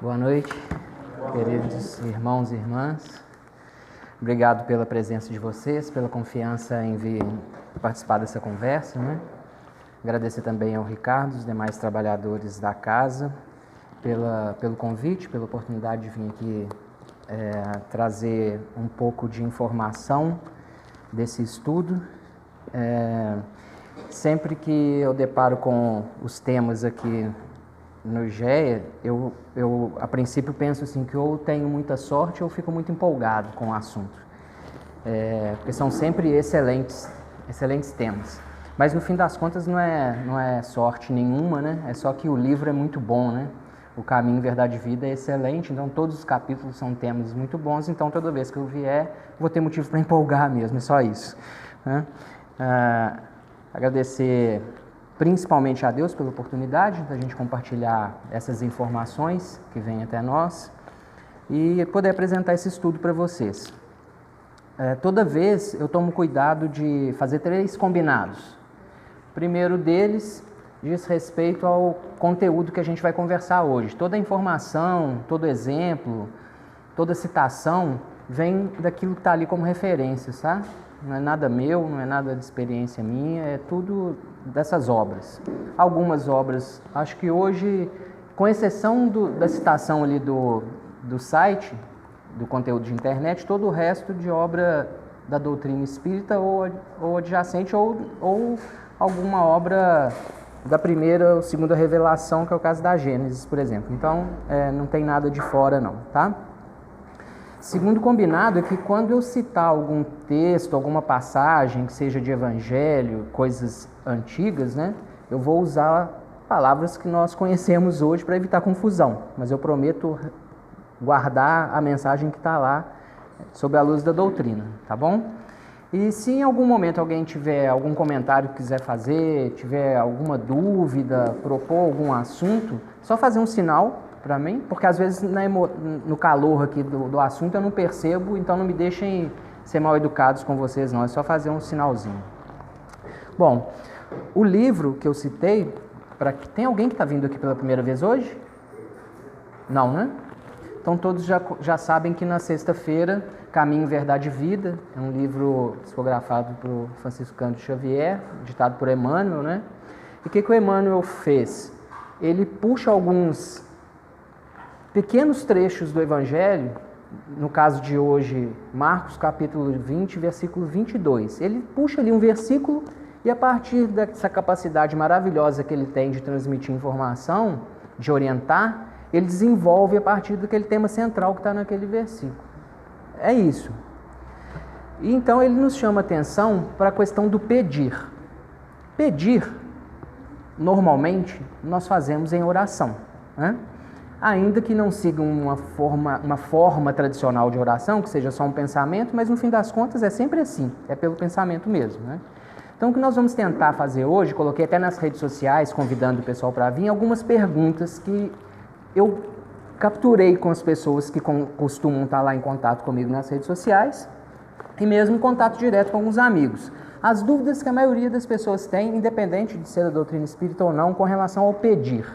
Boa noite, queridos irmãos e irmãs. Obrigado pela presença de vocês, pela confiança em vir participar dessa conversa, né? Agradecer também ao Ricardo, os demais trabalhadores da casa, pelo convite, pela oportunidade de vir aqui trazer um pouco de informação desse estudo. Sempre que eu deparo com os temas aqui no GEA, eu a princípio penso assim que ou tenho muita sorte ou fico muito empolgado com o assunto, porque são sempre excelentes temas. Mas no fim das contas não é sorte nenhuma, né? É só que o livro é muito bom, né? O Caminho, Verdade e Vida é excelente, então todos os capítulos são temas muito bons, então toda vez que eu vier vou ter motivo para empolgar mesmo, é só isso, né? Agradecer principalmente a Deus pela oportunidade da gente compartilhar essas informações que vêm até nós e poder apresentar esse estudo para vocês. Toda vez eu tomo cuidado de fazer 3 combinados. O primeiro deles diz respeito ao conteúdo que a gente vai conversar hoje. Toda informação, todo exemplo, toda citação vem daquilo que está ali como referência, sabe? Não é nada meu, não é nada de experiência minha, é tudo dessas obras. Algumas obras, acho que hoje, com exceção da citação ali do site, do conteúdo de internet, todo o resto de obra da doutrina espírita ou adjacente ou alguma obra da primeira ou segunda revelação, que é o caso da Gênesis, por exemplo. Então, não tem nada de fora não, tá? Segundo combinado é que quando eu citar algum texto, alguma passagem que seja de evangelho, coisas antigas, né, eu vou usar palavras que nós conhecemos hoje para evitar confusão, mas eu prometo guardar a mensagem que está lá sob a luz da doutrina, tá bom? E se em algum momento alguém tiver algum comentário que quiser fazer, tiver alguma dúvida, propor algum assunto, só fazer um sinal para mim, porque às vezes no calor aqui do assunto eu não percebo, então não me deixem ser mal educados com vocês não, é só fazer um sinalzinho. Bom, o livro que eu citei, tem alguém que está vindo aqui pela primeira vez hoje? Não, né? Então todos já sabem que na sexta-feira, Caminho, Verdade e Vida, é um livro psicografado por Francisco Cândido Xavier, ditado por Emmanuel, né? E o que o Emmanuel fez? Ele puxa alguns pequenos trechos do Evangelho, no caso de hoje, Marcos capítulo 20, versículo 22. Ele puxa ali um versículo e a partir dessa capacidade maravilhosa que ele tem de transmitir informação, de orientar, ele desenvolve a partir daquele tema central que está naquele versículo. É isso. E então ele nos chama atenção para a questão do pedir. Pedir, normalmente, nós fazemos em oração, né? Ainda que não siga uma forma tradicional de oração, que seja só um pensamento, mas no fim das contas é sempre assim, é pelo pensamento mesmo, né? Então o que nós vamos tentar fazer hoje, coloquei até nas redes sociais, convidando o pessoal para vir, algumas perguntas que eu capturei com as pessoas que costumam estar lá em contato comigo nas redes sociais e mesmo em contato direto com alguns amigos. As dúvidas que a maioria das pessoas tem, independente de ser da doutrina espírita ou não, com relação ao pedir.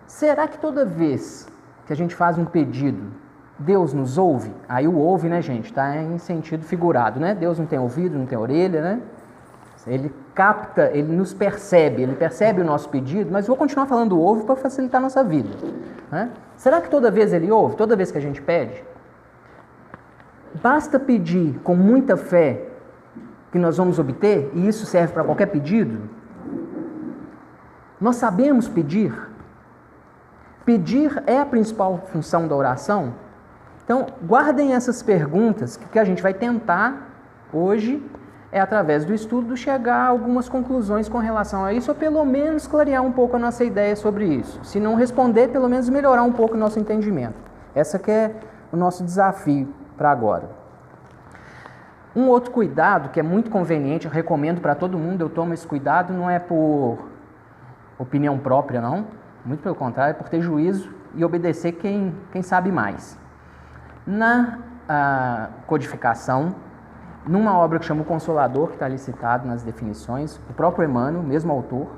Será que toda vez que a gente faz um pedido, Deus nos ouve? Aí o ouve, né, gente, está em sentido figurado, né? Deus não tem ouvido, não tem orelha, né? Ele capta, ele nos percebe, ele percebe o nosso pedido, mas vou continuar falando ouve para facilitar a nossa vida, né? Será que toda vez ele ouve? Toda vez que a gente pede? Basta pedir com muita fé que nós vamos obter? E isso serve para qualquer pedido? Nós sabemos pedir? Pedir é a principal função da oração? Então, guardem essas perguntas que a gente vai tentar hoje, através do estudo, chegar a algumas conclusões com relação a isso, ou pelo menos clarear um pouco a nossa ideia sobre isso. Se não responder, pelo menos melhorar um pouco o nosso entendimento. Essa que é o nosso desafio para agora. Um outro cuidado que é muito conveniente, eu recomendo para todo mundo, eu tomo esse cuidado, não é por opinião própria, não. Muito pelo contrário, é por ter juízo e obedecer quem sabe mais. Na codificação, numa obra que chama O Consolador, que está ali citado nas definições, o próprio Emmanuel, mesmo autor,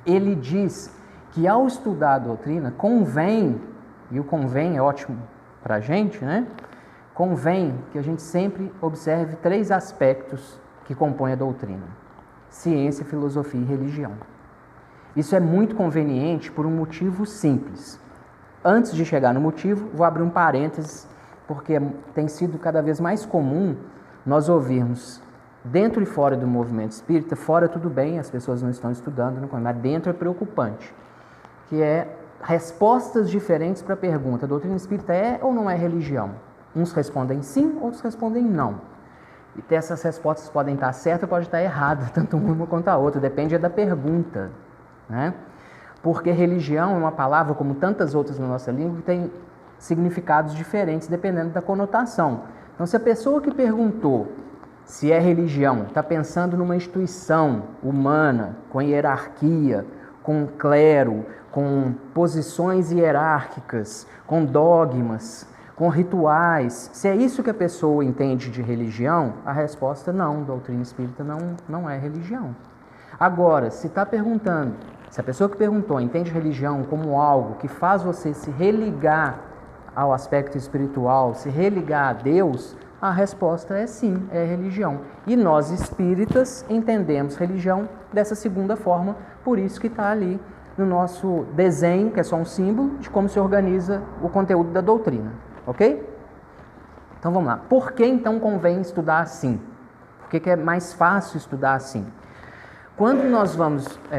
ele diz que ao estudar a doutrina, convém e o convém é ótimo para a gente, né? Convém que a gente sempre observe 3 aspectos que compõem a doutrina: ciência, filosofia e religião. Isso é muito conveniente por um motivo simples. Antes de chegar no motivo, vou abrir um parênteses, porque tem sido cada vez mais comum nós ouvirmos, dentro e fora do movimento espírita, fora tudo bem, as pessoas não estão estudando, mas dentro é preocupante, que é respostas diferentes para a pergunta: a doutrina espírita é ou não é religião? Uns respondem sim, outros respondem não. E essas respostas podem estar certas ou podem estar erradas, tanto uma quanto a outra, depende da pergunta, né? Porque religião é uma palavra, como tantas outras na nossa língua, que tem significados diferentes dependendo da conotação. Então, se a pessoa que perguntou se é religião está pensando numa instituição humana, com hierarquia, com clero, com posições hierárquicas, com dogmas, com rituais, se é isso que a pessoa entende de religião, a resposta não, doutrina espírita não é religião. Agora, se está perguntando, se a pessoa que perguntou entende religião como algo que faz você se religar ao aspecto espiritual, se religar a Deus, a resposta é sim, é religião. E nós espíritas entendemos religião dessa segunda forma, por isso que está ali no nosso desenho, que é só um símbolo, de como se organiza o conteúdo da doutrina, ok? Então vamos lá. Por que então convém estudar assim? Por que é mais fácil estudar assim? Quando nós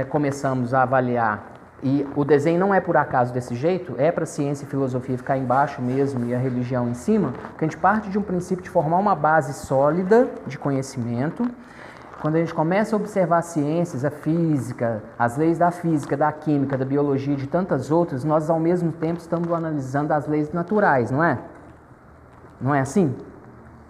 começamos a avaliar, e o desenho não é por acaso desse jeito, é para a ciência e filosofia ficar embaixo mesmo e a religião em cima, porque a gente parte de um princípio de formar uma base sólida de conhecimento. Quando a gente começa a observar as ciências, a física, as leis da física, da química, da biologia e de tantas outras, nós ao mesmo tempo estamos analisando as leis naturais, não é? Não é assim?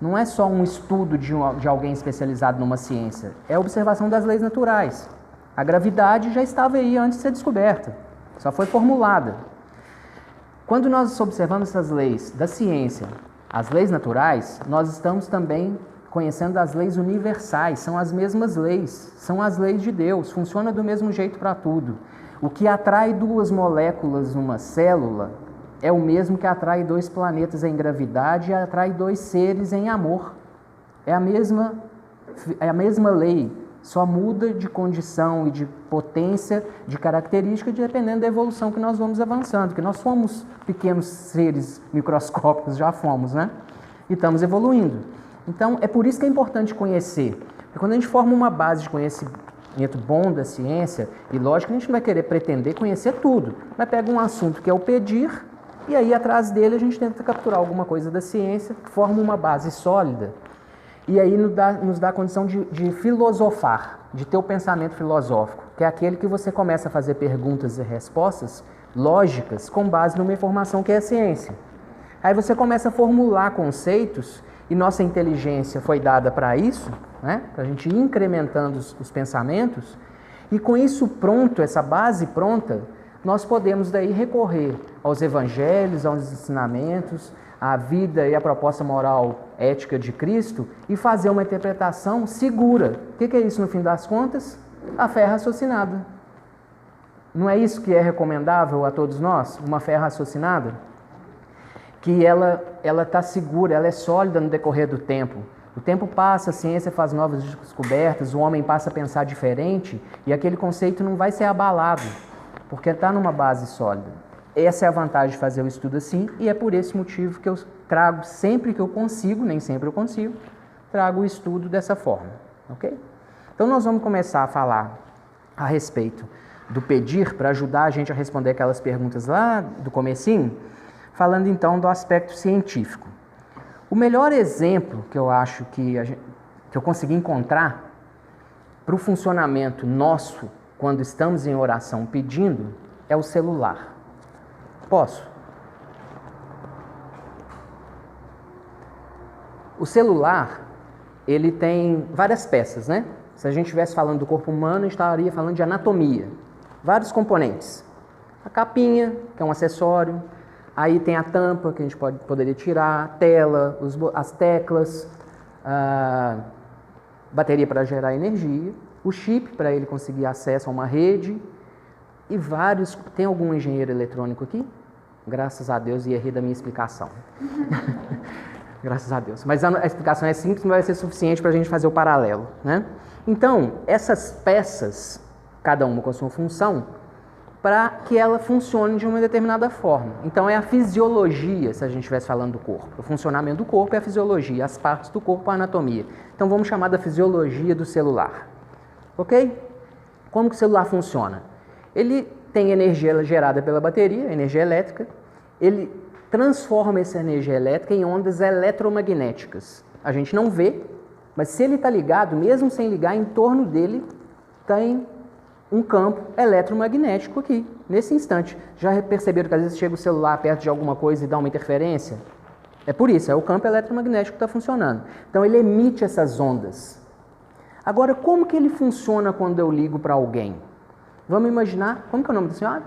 Não é só um estudo de alguém especializado numa ciência, é a observação das leis naturais. A gravidade já estava aí antes de ser descoberta, só foi formulada. Quando nós observamos essas leis da ciência, as leis naturais, nós estamos também conhecendo as leis universais, são as mesmas leis, são as leis de Deus, funciona do mesmo jeito para tudo. O que atrai 2 moléculas numa célula é o mesmo que atrai 2 planetas em gravidade e atrai 2 seres em amor. É a mesma lei. Só muda de condição e de potência, de característica, dependendo da evolução que nós vamos avançando. Porque nós somos pequenos seres microscópicos, já fomos, né? E estamos evoluindo. Então, é por isso que é importante conhecer. Porque quando a gente forma uma base de conhecimento bom da ciência, e lógico que a gente não vai querer pretender conhecer tudo, mas pega um assunto que é o pedir, e aí atrás dele a gente tenta capturar alguma coisa da ciência, forma uma base sólida, e aí nos dá a condição de filosofar, de ter o pensamento filosófico, que é aquele que você começa a fazer perguntas e respostas lógicas com base numa informação que é a ciência. Aí você começa a formular conceitos, e nossa inteligência foi dada para isso, né? Para a gente ir incrementando os pensamentos, e com isso pronto, essa base pronta, nós podemos daí recorrer aos evangelhos, aos ensinamentos, à vida e à proposta moral ética de Cristo e fazer uma interpretação segura. O que é isso no fim das contas? A fé raciocinada. Não é isso que é recomendável a todos nós? Uma fé raciocinada? Que ela está segura, ela é sólida no decorrer do tempo. O tempo passa, a ciência faz novas descobertas, o homem passa a pensar diferente e aquele conceito não vai ser abalado, porque está numa base sólida. Essa é a vantagem de fazer o estudo assim, e é por esse motivo que eu trago sempre que eu consigo, nem sempre eu consigo, trago o estudo dessa forma, ok? Então nós vamos começar a falar a respeito do pedir, para ajudar a gente a responder aquelas perguntas lá do comecinho, falando então do aspecto científico. O melhor exemplo que eu acho que eu consegui encontrar para o funcionamento nosso, quando estamos em oração pedindo, é o celular. Posso? O celular, ele tem várias peças, né? Se a gente estivesse falando do corpo humano, a gente estaria falando de anatomia. Vários componentes. A capinha, que é um acessório. Aí tem a tampa, que a gente poderia tirar. A tela, as teclas. A bateria para gerar energia. O chip, para ele conseguir acesso a uma rede. E vários... Tem algum engenheiro eletrônico aqui? Graças a Deus ia rir da minha explicação. Graças a Deus. Mas a explicação é simples, não vai ser suficiente para a gente fazer o paralelo, né? Então, essas peças, cada uma com a sua função, para que ela funcione de uma determinada forma. Então, é a fisiologia, se a gente estivesse falando do corpo. O funcionamento do corpo é a fisiologia, as partes do corpo, a anatomia. Então, vamos chamar da fisiologia do celular. Ok? Como que o celular funciona? Ele tem energia gerada pela bateria, energia elétrica. Ele transforma essa energia elétrica em ondas eletromagnéticas. A gente não vê, mas se ele está ligado, mesmo sem ligar, em torno dele tem um campo eletromagnético aqui, nesse instante. Já perceberam que às vezes chega o celular perto de alguma coisa e dá uma interferência? É por isso, é o campo eletromagnético que está funcionando. Então ele emite essas ondas. Agora, como que ele funciona quando eu ligo para alguém? Vamos imaginar, como que é o nome da senhora?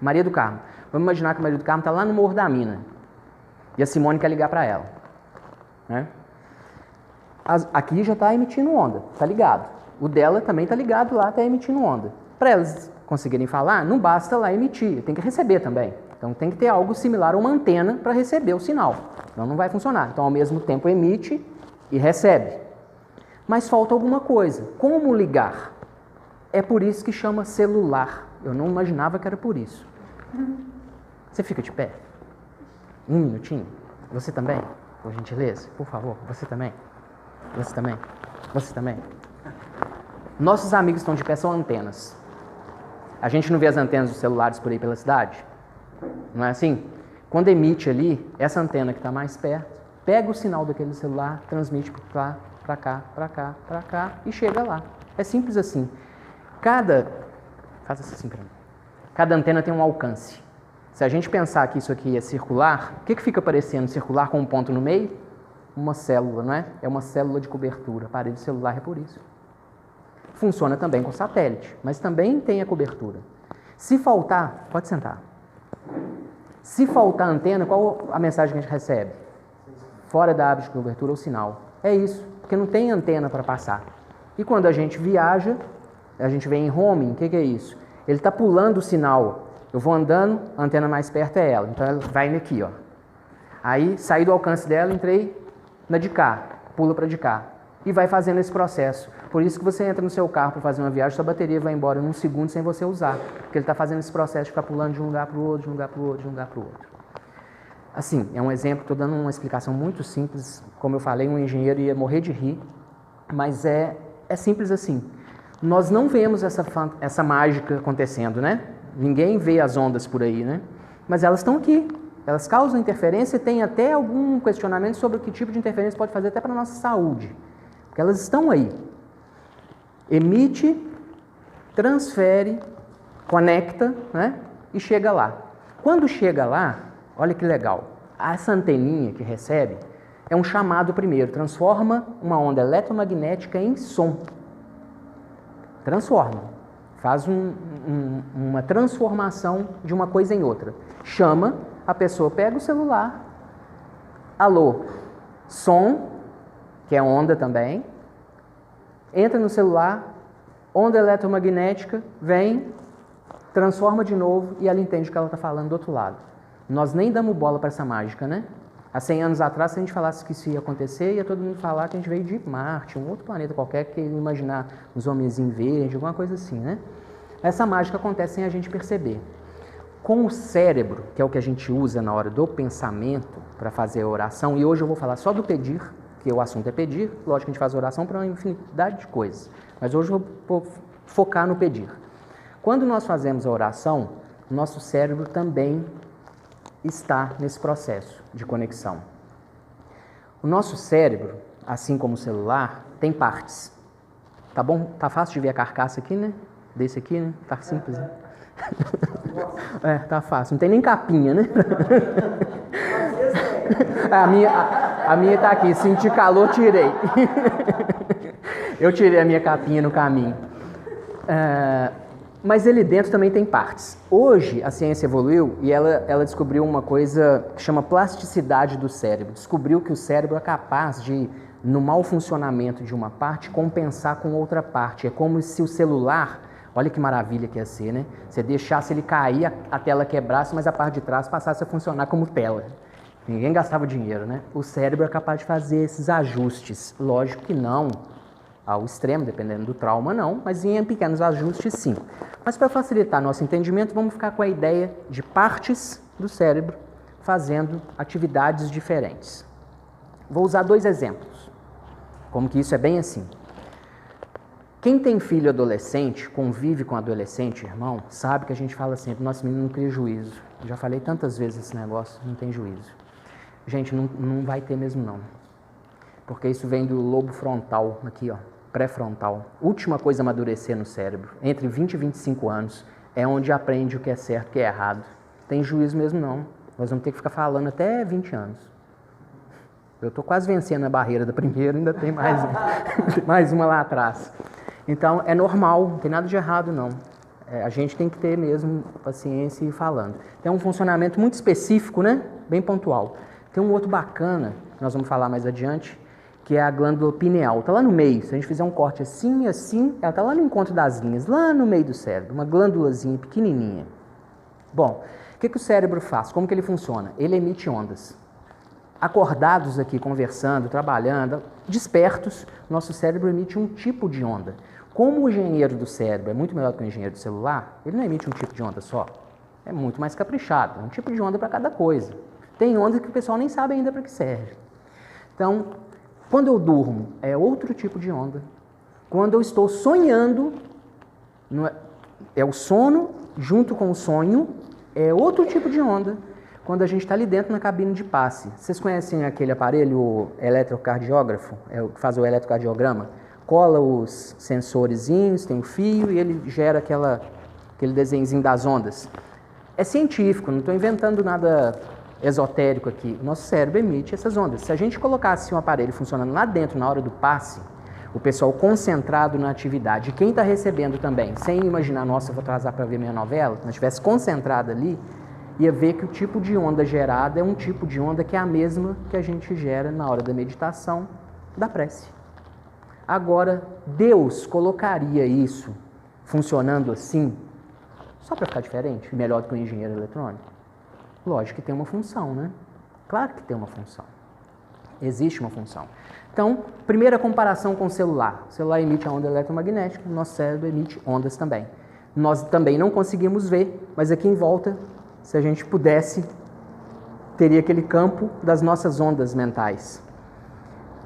Maria do Carmo. Vamos imaginar que a Maria do Carmo está lá no Morro da Mina. E a Simone quer ligar para ela. Né? Aqui já está emitindo onda, está ligado. O dela também está ligado lá, está emitindo onda. Para elas conseguirem falar, não basta lá emitir, tem que receber também. Então tem que ter algo similar a uma antena para receber o sinal. Senão não vai funcionar. Então ao mesmo tempo emite e recebe. Mas falta alguma coisa. Como ligar? É por isso que chama celular. Eu não imaginava que era por isso. Você fica de pé? Um minutinho? Você também? Por gentileza? Por favor, você também? Você também? Você também? Nossos amigos estão de pé, são antenas. A gente não vê as antenas dos celulares por aí pela cidade? Não é assim? Quando emite ali, essa antena que está mais perto, pega o sinal daquele celular, transmite para cá, para cá, para cá e chega lá. É simples assim. Faça assim para mim. Cada antena tem um alcance. Se a gente pensar que isso aqui é circular, o que fica parecendo circular com um ponto no meio? Uma célula, não é? É uma célula de cobertura. A parede celular é por isso. Funciona também com satélite, mas também tem a cobertura. Se faltar, pode sentar. Se faltar antena, qual a mensagem que a gente recebe? Fora da área de cobertura ou sinal. É isso, porque não tem antena para passar. E quando a gente viaja, a gente vem em roaming, o que é isso? Ele está pulando o sinal. Eu vou andando, a antena mais perto é ela. Então ela vai aqui, ó. Aí saí do alcance dela, entrei na de cá, pula para de cá. E vai fazendo esse processo. Por isso que você entra no seu carro para fazer uma viagem, sua bateria vai embora num segundo sem você usar. Porque ele está fazendo esse processo de ficar pulando de um lugar para o outro, de um lugar para o outro, de um lugar para o outro. Assim, é um exemplo, estou dando uma explicação muito simples. Como eu falei, um engenheiro ia morrer de rir, mas é simples assim. Nós não vemos essa mágica acontecendo, né? Ninguém vê as ondas por aí, né? Mas elas estão aqui. Elas causam interferência e tem até algum questionamento sobre o que tipo de interferência pode fazer até para a nossa saúde. Porque elas estão aí. Emite, transfere, conecta, né? E chega lá. Quando chega lá, olha que legal, essa anteninha que recebe é um chamado primeiro, transforma uma onda eletromagnética em som. Transforma, faz uma transformação de uma coisa em outra. Chama, a pessoa pega o celular, alô, som, que é onda também, entra no celular, onda eletromagnética, vem, transforma de novo e ela entende o que ela está falando do outro lado. Nós nem damos bola para essa mágica, né? Há 100 anos atrás, se a gente falasse que isso ia acontecer, ia todo mundo falar que a gente veio de Marte, um outro planeta qualquer, que ia imaginar uns homenzinhos verdes, alguma coisa assim, né? Essa mágica acontece sem a gente perceber. Com o cérebro, que é o que a gente usa na hora do pensamento para fazer a oração, e hoje eu vou falar só do pedir, que o assunto é pedir, lógico que a gente faz oração para uma infinidade de coisas, mas hoje eu vou focar no pedir. Quando nós fazemos a oração, o nosso cérebro também está nesse processo de conexão. O nosso cérebro, assim como o celular, tem partes. Tá bom? Tá fácil de ver a carcaça aqui, né? Desse aqui, né? Tá simples, né? É, tá fácil. Não tem nem capinha, né? A minha tá aqui. Senti calor, tirei. Eu tirei a minha capinha no caminho. Mas ele dentro também tem partes. Hoje a ciência evoluiu e ela descobriu uma coisa que chama plasticidade do cérebro. Descobriu que o cérebro é capaz de, no mau funcionamento de uma parte, compensar com outra parte. É como se o celular, Olha que maravilha que ia ser, né? Você deixasse ele cair, a tela quebrasse, mas a parte de trás passasse a funcionar como tela. Ninguém gastava dinheiro, né? O cérebro é capaz de fazer esses ajustes. Lógico que não ao extremo, dependendo do trauma, não, mas em pequenos ajustes, sim. Mas para facilitar nosso entendimento, vamos ficar com a ideia de partes do cérebro fazendo atividades diferentes. Vou usar 2 exemplos, como que isso é bem assim. Quem tem filho adolescente, convive com adolescente, irmão, sabe que a gente fala sempre, nosso menino não cria juízo. Eu já falei tantas vezes esse negócio, não tem juízo. Gente, não vai ter mesmo não. Porque isso vem do lobo frontal, aqui ó, pré-frontal. Última coisa a amadurecer no cérebro, entre 20 e 25 anos, é onde aprende o que é certo e o que é errado. Tem juízo mesmo não. Nós vamos ter que ficar falando até 20 anos. Eu estou quase vencendo a barreira da primeira, ainda tem mais uma lá atrás. Então, é normal, não tem nada de errado, não. A gente tem que ter mesmo paciência e ir falando. Tem um funcionamento muito específico, né? Bem pontual. Tem um outro bacana, que nós vamos falar mais adiante, que é a glândula pineal. Está lá no meio. Se a gente fizer um corte assim e assim, ela está lá no encontro das linhas, lá no meio do cérebro. Uma glândulazinha pequenininha. Bom, o que o cérebro faz? Como que ele funciona? Ele emite ondas. Acordados aqui, conversando, trabalhando, despertos, nosso cérebro emite um tipo de onda. Como o engenheiro do cérebro é muito melhor que o engenheiro do celular, ele não emite um tipo de onda só. É muito mais caprichado, é um tipo de onda para cada coisa. Tem ondas que o pessoal nem sabe ainda para que serve. Então, quando eu durmo, é outro tipo de onda. Quando eu estou sonhando, é o sono junto com o sonho, é outro tipo de onda. Quando a gente está ali dentro na cabine de passe. Vocês conhecem aquele aparelho, o eletrocardiógrafo, que faz o eletrocardiograma? Cola os sensorzinhos, tem o fio e ele gera aquele desenhozinho das ondas. É científico, não estou inventando nada esotérico aqui. Nosso cérebro emite essas ondas. Se a gente colocasse um aparelho funcionando lá dentro na hora do passe, o pessoal concentrado na atividade, e quem está recebendo também, sem imaginar, nossa, eu vou atrasar para ver minha novela, se estivesse concentrado ali, ia ver que o tipo de onda gerada é um tipo de onda que é a mesma que a gente gera na hora da meditação, da prece. Agora, Deus colocaria isso funcionando assim, só para ficar diferente, melhor do que um engenheiro eletrônico? Lógico que tem uma função, né? Claro que tem uma função. Existe uma função. Então, primeira comparação com o celular. O celular emite a onda eletromagnética, o nosso cérebro emite ondas também. Nós também não conseguimos ver, mas aqui em volta, se a gente pudesse, teria aquele campo das nossas ondas mentais,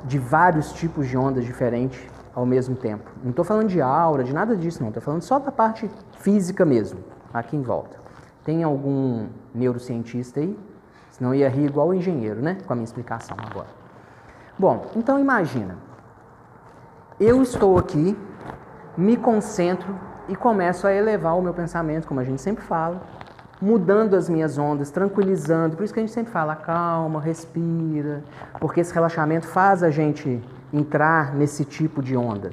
de vários tipos de ondas diferentes ao mesmo tempo. Não estou falando de aura, de nada disso, não. Estou falando só da parte física mesmo, aqui em volta. Tem algum neurocientista aí? Senão ia rir igual o engenheiro, né? Com a minha explicação agora. Bom, então imagina. Eu estou aqui, me concentro e começo a elevar o meu pensamento, como a gente sempre fala, mudando as minhas ondas, tranquilizando. Por isso que a gente sempre fala, calma, respira, porque esse relaxamento faz a gente entrar nesse tipo de onda.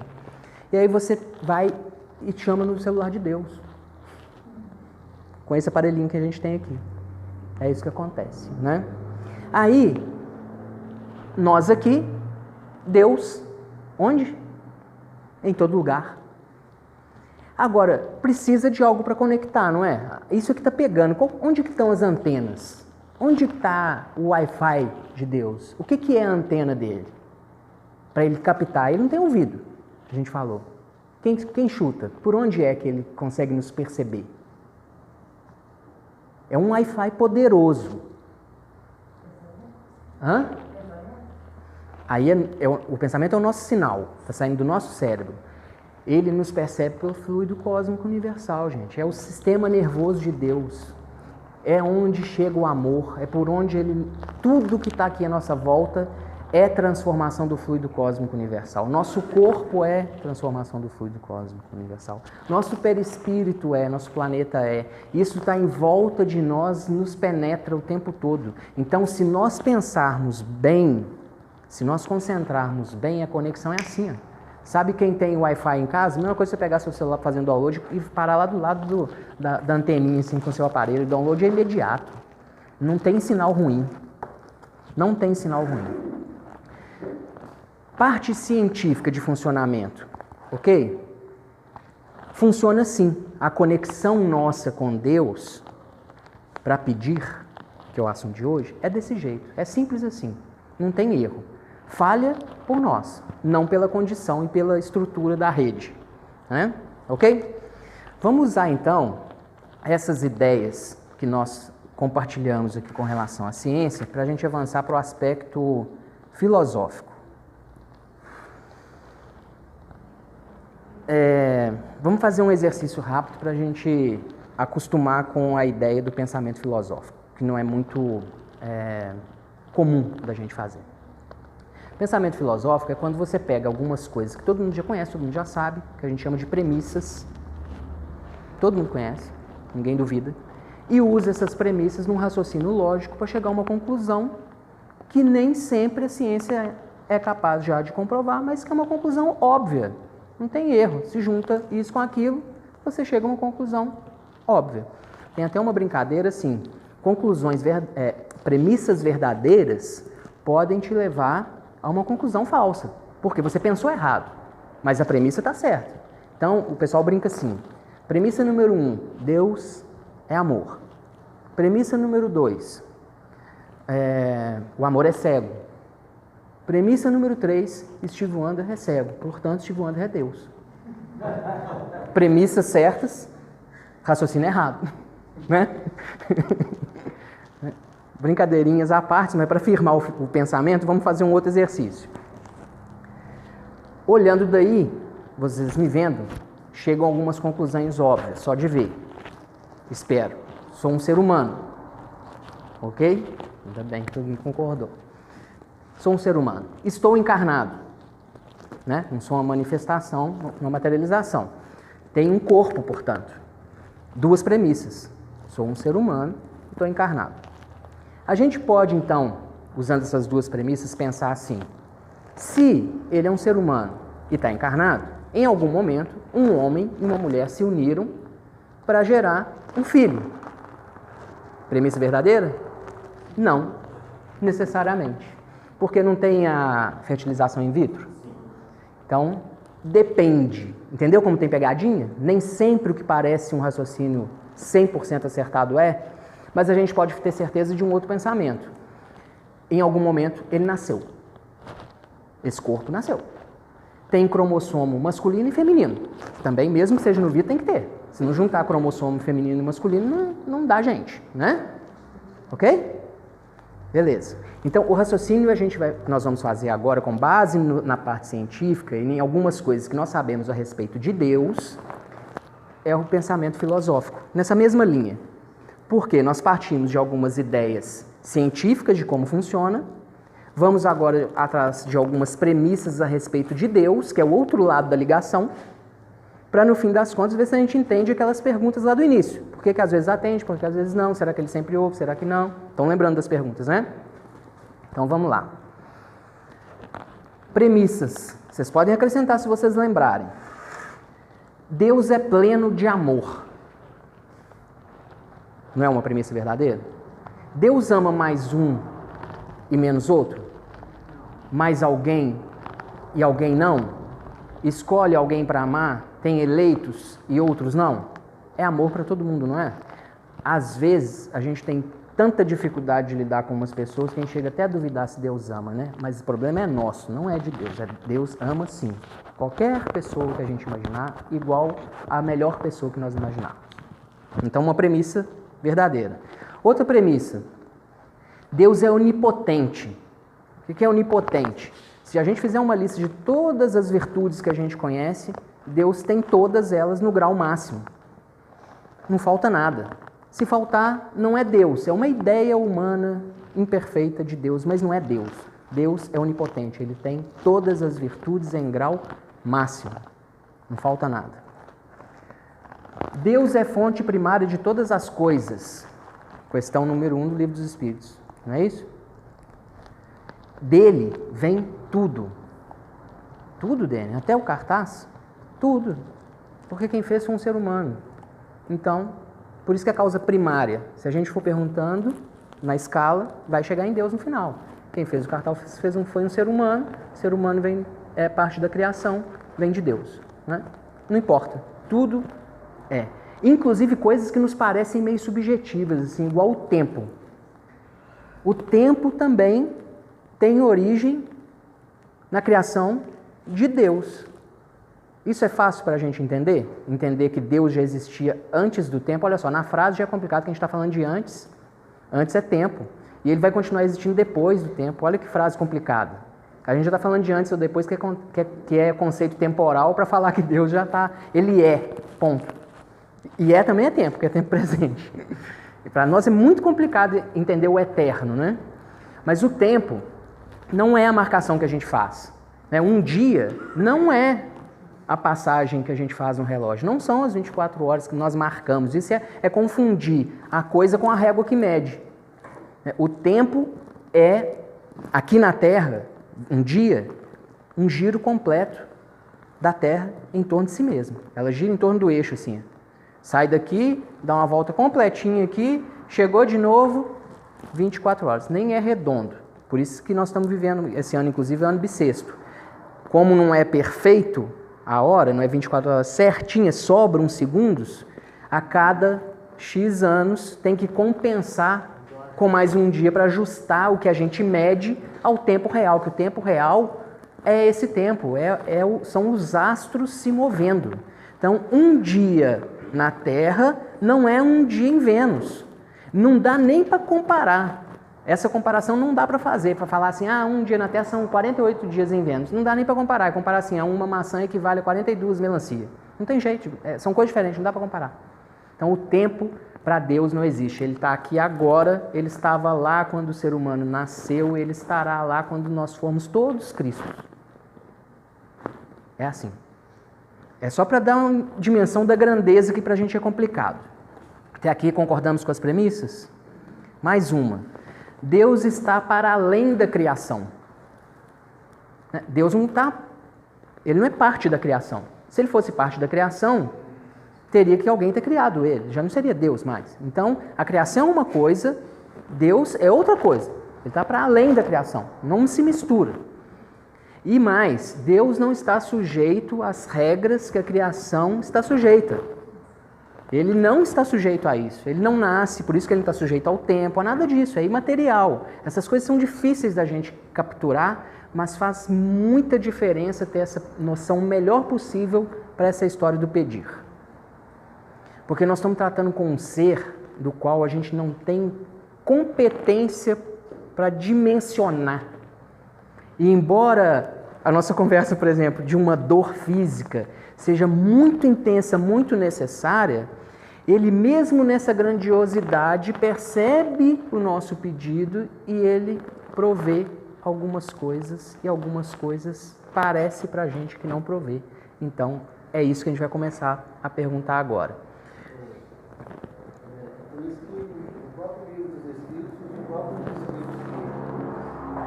E aí você vai e te chama no celular de Deus, com esse aparelhinho que a gente tem aqui. É isso que acontece, né? Aí, nós aqui, Deus, onde? Em todo lugar. Agora, precisa de algo para conectar, não é? Isso aqui está pegando. Onde que estão as antenas? Onde está o Wi-Fi de Deus? O que é a antena dele? Para ele captar. Ele não tem ouvido, a gente falou. Quem chuta? Por onde é que ele consegue nos perceber? É um Wi-Fi poderoso. Hã? Aí o pensamento é o nosso sinal, está saindo do nosso cérebro. Ele nos percebe pelo fluido cósmico universal, gente. É o sistema nervoso de Deus. É onde chega o amor, é por onde tudo que está aqui à nossa volta é transformação do fluido cósmico universal. Nosso corpo é transformação do fluido cósmico universal. Nosso perispírito nosso planeta é. Isso está em volta de nós, nos penetra o tempo todo. Então, se nós pensarmos bem, se nós concentrarmos bem, a conexão é assim, ó. Sabe quem tem Wi-Fi em casa? A mesma coisa você pegar seu celular fazendo download e parar lá do lado da anteninha assim, com o seu aparelho. O download é imediato. Não tem sinal ruim. Não tem sinal ruim. Parte científica de funcionamento, ok? funciona assim. A conexão nossa com Deus, para pedir, que é o assunto de hoje, é desse jeito. É simples assim. Não tem erro. Falha por nós, não pela condição e pela estrutura da rede. Né? Ok? Vamos usar então essas ideias que nós compartilhamos aqui com relação à ciência para a gente avançar para o aspecto filosófico. Vamos fazer um exercício rápido para a gente acostumar com a ideia do pensamento filosófico, que não é muito comum da gente fazer. Pensamento filosófico é quando você pega algumas coisas que todo mundo já conhece, todo mundo já sabe, que a gente chama de premissas, todo mundo conhece, ninguém duvida, e usa essas premissas num raciocínio lógico para chegar a uma conclusão que nem sempre a ciência é capaz já de comprovar, mas que é uma conclusão óbvia. Não tem erro. Se junta isso com aquilo, você chega a uma conclusão óbvia. Tem até uma brincadeira assim, premissas verdadeiras podem te levar a uma conclusão falsa, porque você pensou errado, mas a premissa está certa. Então, o pessoal brinca assim, premissa número 1, Deus é amor. Premissa número 2, o amor é cego. Premissa número 3, Steve Wonder é cego, portanto Steve Wonder é Deus. Premissas certas, raciocínio errado. Né? Brincadeirinhas à parte, mas para firmar o pensamento, vamos fazer um outro exercício. Olhando daí, vocês me vendo, chegam a algumas conclusões óbvias, só de ver. Espero. Sou um ser humano. Ok? Ainda bem que todo mundo concordou. Sou um ser humano. Estou encarnado. Né? Não sou uma manifestação, uma materialização. Tenho um corpo, portanto. Duas premissas. Sou um ser humano e estou encarnado. A gente pode, então, usando essas duas premissas, pensar assim. Se ele é um ser humano e está encarnado, em algum momento, um homem e uma mulher se uniram para gerar um filho. Premissa verdadeira? Não, necessariamente. Porque não tem a fertilização in vitro? Então, depende. Entendeu como tem pegadinha? Nem sempre o que parece um raciocínio 100% acertado é, mas a gente pode ter certeza de um outro pensamento. Em algum momento, ele nasceu. Esse corpo nasceu. Tem cromossomo masculino e feminino. Também, mesmo que seja no vídeo, tem que ter. Se não juntar cromossomo feminino e masculino, não dá gente, né? Ok? Beleza. Então, o raciocínio que nós vamos fazer agora, com base na parte científica e em algumas coisas que nós sabemos a respeito de Deus, é o pensamento filosófico. Nessa mesma linha. Porque nós partimos de algumas ideias científicas de como funciona, vamos agora atrás de algumas premissas a respeito de Deus, que é o outro lado da ligação, para no fim das contas ver se a gente entende aquelas perguntas lá do início. Por que às vezes atende, por que às vezes não, será que ele sempre ouve, será que não? Estão lembrando das perguntas, né? Então vamos lá. Premissas. Vocês podem acrescentar se vocês lembrarem. Deus é pleno de amor. Não é uma premissa verdadeira? Deus ama mais um e menos outro? Mais alguém e alguém não? Escolhe alguém para amar? Tem eleitos e outros não? É amor para todo mundo, não é? Às vezes a gente tem tanta dificuldade de lidar com umas pessoas que a gente chega até a duvidar se Deus ama, né? Mas o problema é nosso, não é de Deus. Deus ama sim. Qualquer pessoa que a gente imaginar, igual a melhor pessoa que nós imaginarmos. Então, uma premissa verdadeira. Outra premissa. Deus é onipotente. O que é onipotente? Se a gente fizer uma lista de todas as virtudes que a gente conhece, Deus tem todas elas no grau máximo. Não falta nada. Se faltar, não é Deus. É uma ideia humana imperfeita de Deus, mas não é Deus. Deus é onipotente. Ele tem todas as virtudes em grau máximo. Não falta nada. Deus é fonte primária de todas as coisas. Questão número 1 do Livro dos Espíritos. Não é isso? Dele vem tudo. Tudo dele, até o cartaz. Tudo. Porque quem fez foi um ser humano. Então, por isso que é a causa primária. Se a gente for perguntando na escala, vai chegar em Deus no final. Quem fez o cartaz foi um ser humano. O ser humano é parte da criação, vem de Deus. Né? Não importa. Tudo é. Inclusive coisas que nos parecem meio subjetivas, assim, igual o tempo. O tempo também tem origem na criação de Deus. Isso é fácil para a gente entender? Entender que Deus já existia antes do tempo. Olha só, na frase já é complicado, que a gente está falando de antes. Antes é tempo. E ele vai continuar existindo depois do tempo. Olha que frase complicada. A gente já está falando de antes ou depois, que é conceito temporal, para falar que Deus já está... Ele é, ponto. E também é tempo, porque é tempo presente. E para nós é muito complicado entender o eterno, né? Mas o tempo não é a marcação que a gente faz. Um dia não é a passagem que a gente faz no relógio. Não são as 24 horas que nós marcamos. Isso é confundir a coisa com a régua que mede. O tempo é, aqui na Terra, um dia, um giro completo da Terra em torno de si mesma. Ela gira em torno do eixo, assim. Sai daqui, dá uma volta completinha aqui, chegou de novo, 24 horas. Nem é redondo. Por isso que nós estamos vivendo, esse ano inclusive é ano bissexto. Como não é perfeito a hora, não é 24 horas certinha, sobram segundos, a cada X anos tem que compensar com mais um dia para ajustar o que a gente mede ao tempo real, que o tempo real é esse tempo, são os astros se movendo. Então, um dia na Terra não é um dia em Vênus. Não dá nem para comparar. Essa comparação não dá para fazer, para falar assim, um dia na Terra são 48 dias em Vênus. Não dá nem para comparar. Comparar assim, uma maçã equivale a 42 melancia. Não tem jeito, são coisas diferentes, não dá para comparar. Então, o tempo para Deus não existe. Ele está aqui agora, ele estava lá quando o ser humano nasceu, ele estará lá quando nós formos todos Cristos. É assim. É só para dar uma dimensão da grandeza que para a gente é complicado. Até aqui concordamos com as premissas? Mais uma. Deus está para além da criação. Deus não está... Ele não é parte da criação. Se ele fosse parte da criação, teria que alguém ter criado ele. Já não seria Deus mais. Então, a criação é uma coisa, Deus é outra coisa. Ele está para além da criação. Não se mistura. E mais, Deus não está sujeito às regras que a criação está sujeita. Ele não está sujeito a isso. Ele não nasce, por isso que ele não está sujeito ao tempo, a nada disso, é imaterial. Essas coisas são difíceis da gente capturar, mas faz muita diferença ter essa noção melhor possível para essa história do pedir. Porque nós estamos tratando com um ser do qual a gente não tem competência para dimensionar. E embora a nossa conversa, por exemplo, de uma dor física seja muito intensa, muito necessária, ele mesmo nessa grandiosidade percebe o nosso pedido e ele provê algumas coisas e algumas coisas parece para a gente que não provê. Então, é isso que a gente vai começar a perguntar agora. Por isso que o próprio livro dos Espíritos, o próprio Espírito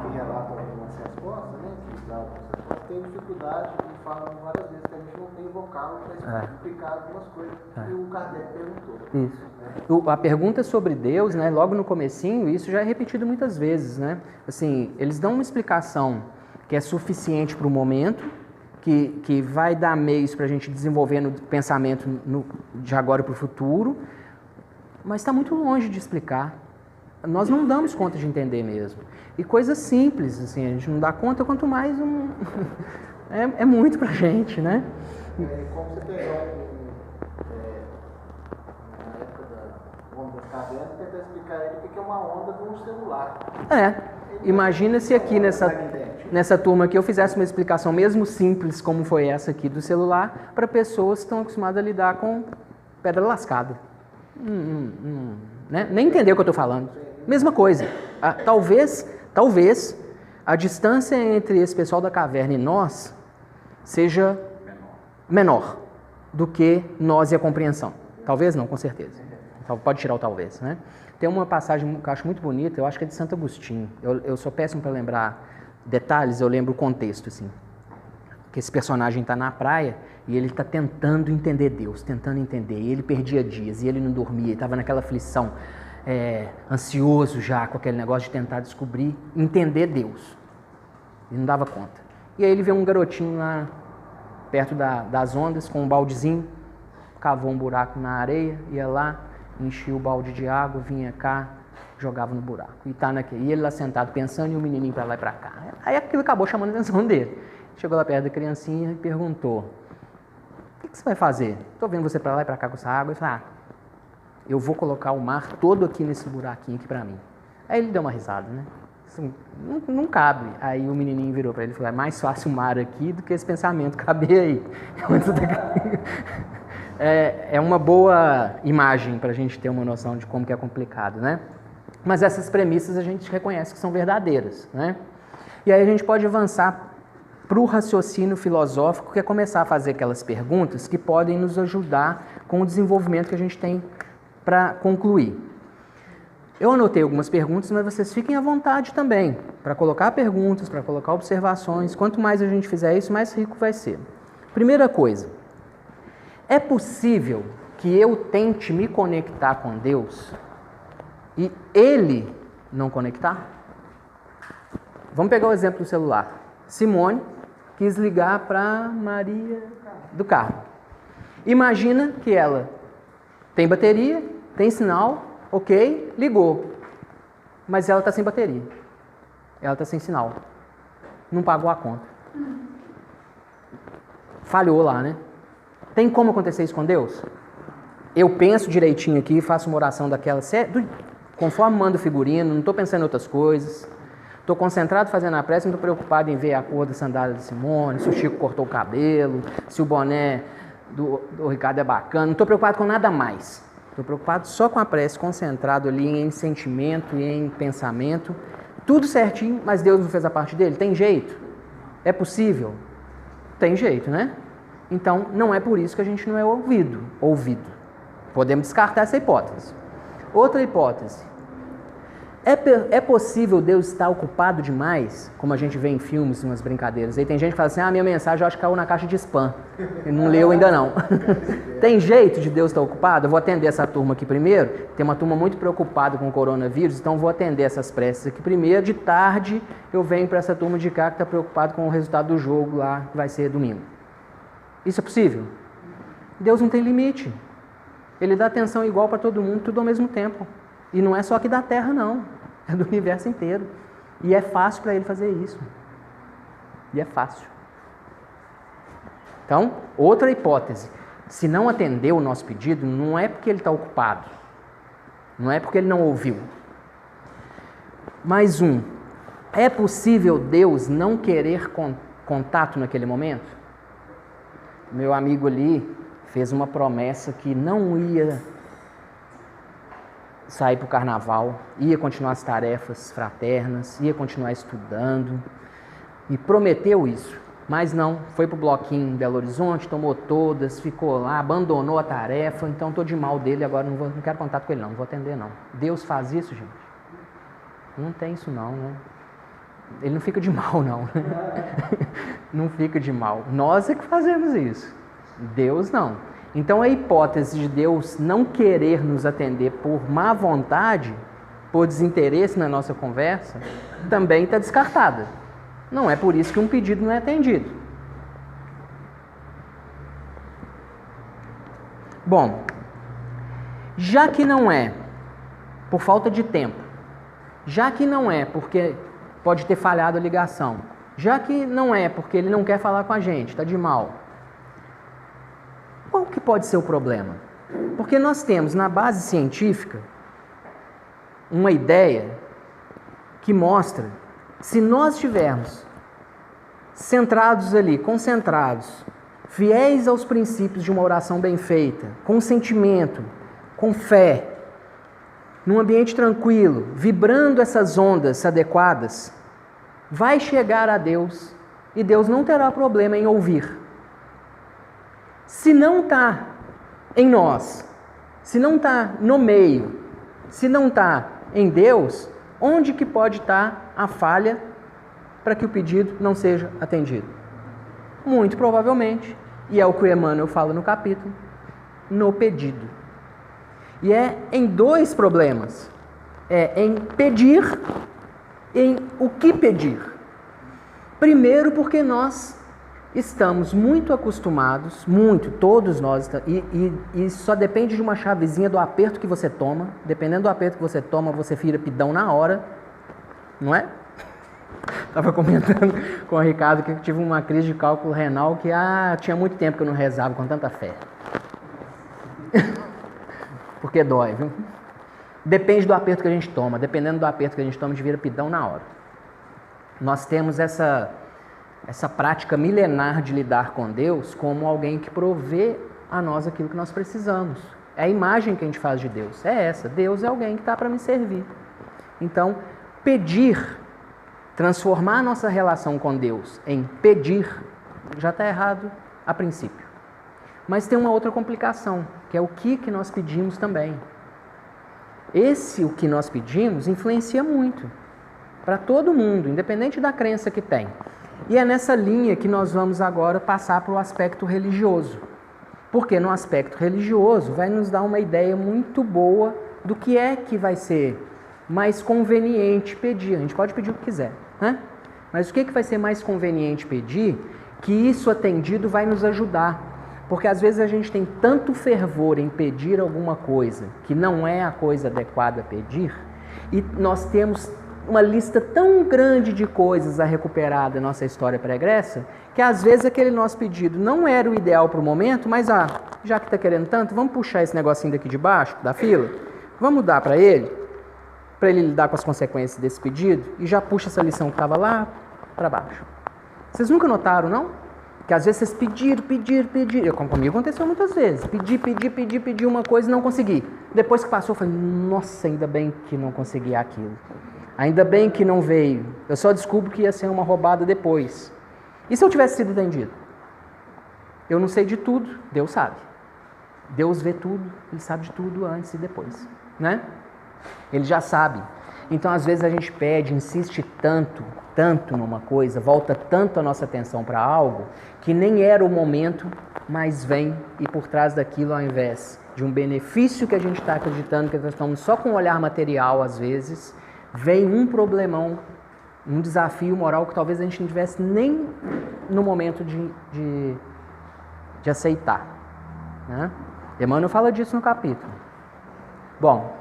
que relata algumas respostas, né, que dá algumas respostas, tem dificuldade e fala várias vezes que a gente não tem vocábulo para explicar algumas coisas que o Kardec perguntou. Isso. A pergunta sobre Deus, né, logo no comecinho, isso já é repetido muitas vezes, né? Assim, eles dão uma explicação que é suficiente para o momento, que vai dar meios para a gente desenvolver no pensamento de agora para o futuro, mas está muito longe de explicar. Nós não damos conta de entender mesmo. E coisas simples, assim, a gente não dá conta, quanto mais é muito pra gente, né? Como você pegou na época da onda das cavernas, tentar explicar ele o que é uma onda de um celular. Imagina se aqui nessa turma aqui eu fizesse uma explicação mesmo simples como foi essa aqui do celular para pessoas que estão acostumadas a lidar com pedra lascada. Né? Nem entender o que eu estou falando. Mesma coisa. Talvez a distância entre esse pessoal da caverna e nós seja menor do que nós e a compreensão. Talvez não, com certeza. Pode tirar o talvez, né? Tem uma passagem que eu acho muito bonita, eu acho que é de Santo Agostinho. Eu sou péssimo para lembrar detalhes, eu lembro o contexto, assim. Que esse personagem está na praia e ele está tentando entender Deus, tentando entender. E ele perdia dias, e ele não dormia, ele estava naquela aflição, ansioso já com aquele negócio de tentar descobrir, entender Deus. Ele não dava conta. E aí ele vê um garotinho lá perto das ondas com um baldezinho cavou um buraco na areia, ia lá, enchia o balde de água, vinha cá, jogava no buraco. E ele lá sentado pensando e o menininho para lá e para cá. Aí aquilo acabou chamando a atenção dele. Chegou lá perto da criancinha e perguntou: o que você vai fazer? Estou vendo você para lá e para cá com essa água. Ele falou: eu vou colocar o mar todo aqui nesse buraquinho aqui para mim. Aí ele deu uma risada, né? Assim, não cabe. Aí o menininho virou para ele e falou: é mais fácil o mar aqui do que esse pensamento caber aí. É uma boa imagem para a gente ter uma noção de como que é complicado, né? Mas essas premissas a gente reconhece que são verdadeiras, né? E aí a gente pode avançar para o raciocínio filosófico, que é começar a fazer aquelas perguntas que podem nos ajudar com o desenvolvimento que a gente tem para concluir. Eu anotei algumas perguntas, mas vocês fiquem à vontade também para colocar perguntas, para colocar observações. Quanto mais a gente fizer isso, mais rico vai ser. Primeira coisa: é possível que eu tente me conectar com Deus e Ele não conectar? Vamos pegar o exemplo do celular. Simone quis ligar para Maria do carro. Imagina que ela tem bateria, tem sinal, ok, ligou. Mas ela está sem bateria. Ela está sem sinal. Não pagou a conta. Falhou lá, né? Tem como acontecer isso com Deus? Eu penso direitinho aqui, faço uma oração daquela, conforme mando o figurino, não estou pensando em outras coisas. Estou concentrado fazendo a prece, não estou preocupado em ver a cor da sandália de Simone, se o Chico cortou o cabelo, se o boné do Ricardo é bacana. Não estou preocupado com nada mais. Estou preocupado só com a prece, concentrado ali em sentimento e em pensamento. Tudo certinho, mas Deus não fez a parte dele? Tem jeito? É possível? Tem jeito, né? Então, não é por isso que a gente não é ouvido. Podemos descartar essa hipótese. Outra hipótese. É possível Deus estar ocupado demais, como a gente vê em filmes, umas brincadeiras. Aí tem gente que fala assim: minha mensagem eu acho que caiu na caixa de spam. Ele não leu ainda não. Tem jeito de Deus estar ocupado? Eu vou atender essa turma aqui primeiro. Tem uma turma muito preocupada com o coronavírus, então vou atender essas preces aqui primeiro. De tarde eu venho para essa turma de cá que está preocupada com o resultado do jogo lá, que vai ser domingo. Isso é possível? Deus não tem limite. Ele dá atenção igual para todo mundo, tudo ao mesmo tempo. E não é só aqui da Terra, não. É do universo inteiro. E é fácil para ele fazer isso. E é fácil. Então, outra hipótese. Se não atendeu o nosso pedido, não é porque ele está ocupado. Não é porque ele não ouviu. Mais um. É possível Deus não querer contato naquele momento? Meu amigo ali fez uma promessa que não ia sair para o carnaval, ia continuar as tarefas fraternas, ia continuar estudando, e prometeu isso, mas não, foi para o bloquinho em Belo Horizonte, tomou todas, ficou lá, abandonou a tarefa, então estou de mal dele, agora não quero contato com ele não vou atender não. Deus faz isso, gente? Não tem isso não, né? Ele não fica de mal não, não fica de mal, nós é que fazemos isso, Deus não. Então a hipótese de Deus não querer nos atender por má vontade, por desinteresse na nossa conversa, também está descartada. Não é por isso que um pedido não é atendido. Bom, já que não é por falta de tempo, já que não é porque pode ter falhado a ligação, já que não é porque ele não quer falar com a gente, está de mal, qual que pode ser o problema? Porque nós temos na base científica uma ideia que mostra que se nós estivermos centrados ali, concentrados, fiéis aos princípios de uma oração bem feita, com sentimento, com fé, num ambiente tranquilo, vibrando essas ondas adequadas, vai chegar a Deus e Deus não terá problema em ouvir. Se não está em nós, se não está no meio, se não está em Deus, onde que pode estar a falha para que o pedido não seja atendido? Muito provavelmente, e é o que o Emmanuel fala no capítulo, no pedido. E é em dois problemas. É em pedir, em o que pedir. Primeiro porque nós estamos muito acostumados, todos nós, e só depende de uma chavezinha do aperto que você toma. Dependendo do aperto que você toma, você vira pidão na hora, não é? Estava comentando com o Ricardo que eu tive uma crise de cálculo renal que tinha muito tempo que eu não rezava com tanta fé. Porque dói, viu? Depende do aperto que a gente toma. Dependendo do aperto que a gente toma, a gente vira pidão na hora. Nós temos essa prática milenar de lidar com Deus como alguém que provê a nós aquilo que nós precisamos. É a imagem que a gente faz de Deus. É essa. Deus é alguém que está para me servir. Então, pedir, transformar a nossa relação com Deus em pedir, já está errado a princípio. Mas tem uma outra complicação, que é o que nós pedimos também. O que nós pedimos influencia muito para todo mundo, independente da crença que tem. E é nessa linha que nós vamos agora passar para o aspecto religioso. Porque no aspecto religioso vai nos dar uma ideia muito boa do que é que vai ser mais conveniente pedir. A gente pode pedir o que quiser, né? Mas o que vai ser mais conveniente pedir, que isso atendido vai nos ajudar. Porque às vezes a gente tem tanto fervor em pedir alguma coisa que não é a coisa adequada a pedir, e nós temos uma lista tão grande de coisas a recuperar da nossa história pregressa, que às vezes aquele nosso pedido não era o ideal para o momento, mas já que está querendo tanto, vamos puxar esse negocinho daqui de baixo, da fila, vamos dar para ele lidar com as consequências desse pedido, e já puxa essa lição que estava lá para baixo. Vocês nunca notaram, não? Que às vezes vocês pediram. Comigo aconteceu muitas vezes. Pedi uma coisa e não consegui. Depois que passou, eu falei, nossa, ainda bem que não consegui aquilo. Ainda bem que não veio. Eu só descubro que ia ser uma roubada depois. E se eu tivesse sido atendido? Eu não sei de tudo, Deus sabe. Deus vê tudo, Ele sabe de tudo antes e depois, né? Ele já sabe. Então, às vezes a gente pede, insiste tanto numa coisa, volta tanto a nossa atenção para algo, que nem era o momento, mas vem e por trás daquilo, ao invés de um benefício que a gente está acreditando, que nós estamos só com um olhar material às vezes, vem um problemão, um desafio moral que talvez a gente não tivesse nem no momento de aceitar, né? Emmanuel fala disso no capítulo. Bom,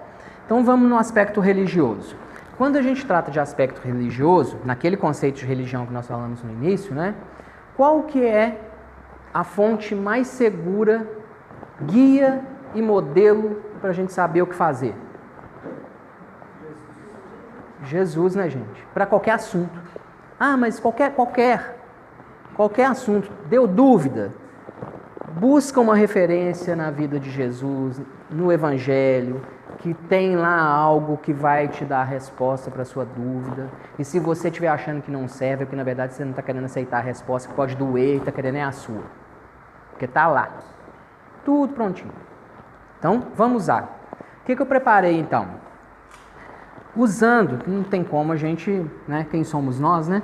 então vamos no aspecto religioso. Quando a gente trata de aspecto religioso, naquele conceito de religião que nós falamos no início, né? Qual que é a fonte mais segura, guia e modelo para a gente saber o que fazer? Jesus, né, gente? Para qualquer assunto. Mas qualquer assunto. Deu dúvida? Busca uma referência na vida de Jesus, no Evangelho, que tem lá algo que vai te dar a resposta para a sua dúvida. E se você estiver achando que não serve, é porque na verdade você não está querendo aceitar a resposta, que pode doer e está querendo é a sua. Porque está lá. Tudo prontinho. Então, vamos usar. O que eu preparei então? Usando, não tem como a gente, né, quem somos nós, né?